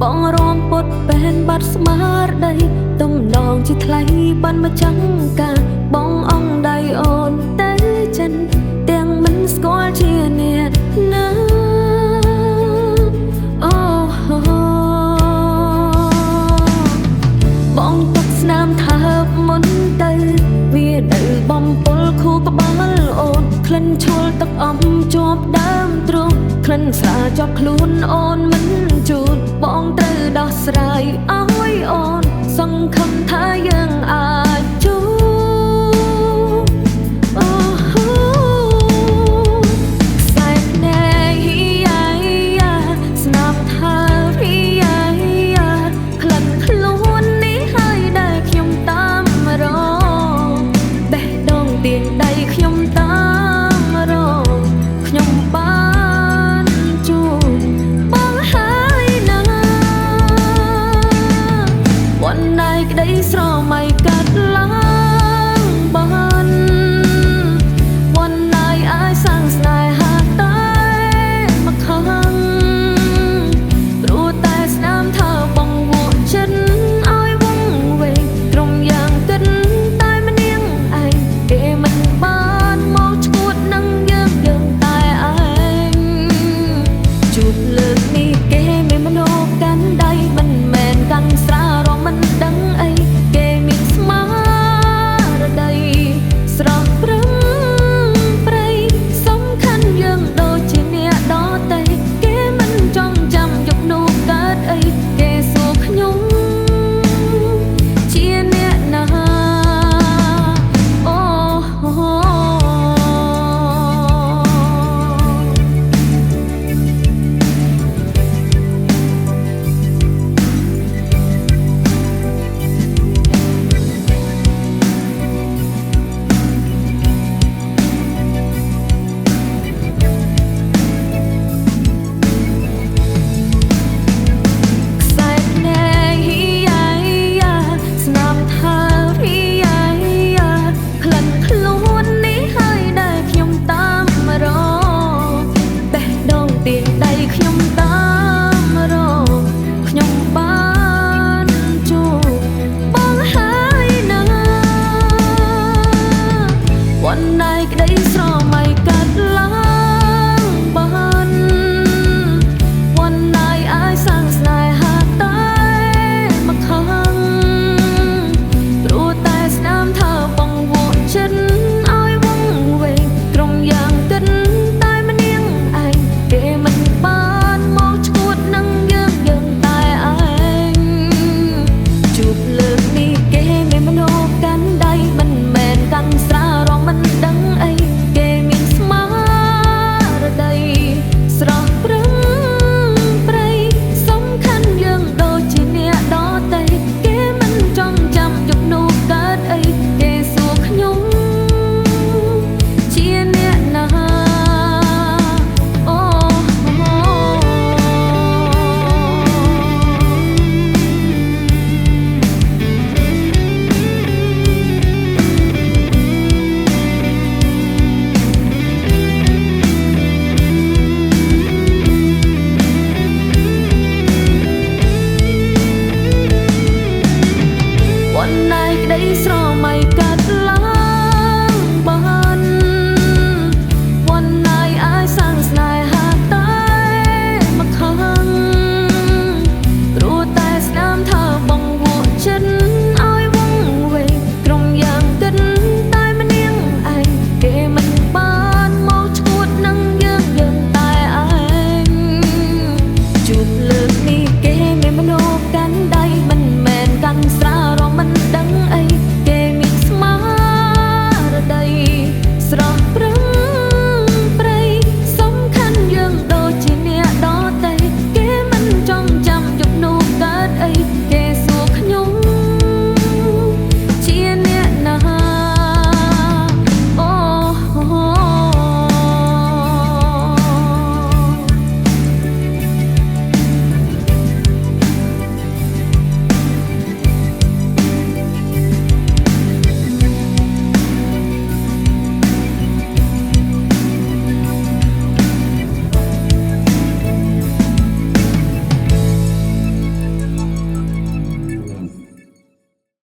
បងរំពុតបែនបាត់ស្មារតីទំនងជាថ្លៃបានមកចាំងការបងអងដៃអូនទៅចិនទាំងមិនស្គាល់ជាអ្នកណាអូបងទុកស្នាមថាបមុនទៅវានៅបំពុលខួរក្បាលអូនក្លិនឈុលទឹកអំជាប់ដើមទ្រូងក្លិនស្រាជាប់ខ្លួនអូនមិនជូតបងត្រូវដោះស្រាយឲ្យអូនសង្ឃឹមថាយើងអាចជួបអូខ្សែភ្នែកស្នាមថាក្លិនខ្លួននេះហើយដែលខ្ញុំតាមរកបេះដូងទាញដៃខ្ញុំតាមរកខ្ញុំបានជួបបងហើយណាวันไหนក្តីស្រមៃកាត់ឡើងបានวันไหนអាចសាំងស្នេហាតែមកខំព្រោះតែស្នាមថាបងវក់ចិត្តឲ្យវងវែងក្រុមយ៉ាងគិតតែម្នាងឯងគេមិនបានមកឈួតនឹងយើងតែឯងជួបលើកនេះគេមានមនោកាន់ដៃមិនមែនកាន់ស្រារងមិនដឹងអីគេមានស្មារតីស្រស់ព្រឹងព្រៃសំខាន់យើងដូចជាអ្នកដទៃគេមិនចង់ចាំយកនោះកើតអីគេសួរខ្ញុំជាអ្នកណាអូខ្ញុំតាម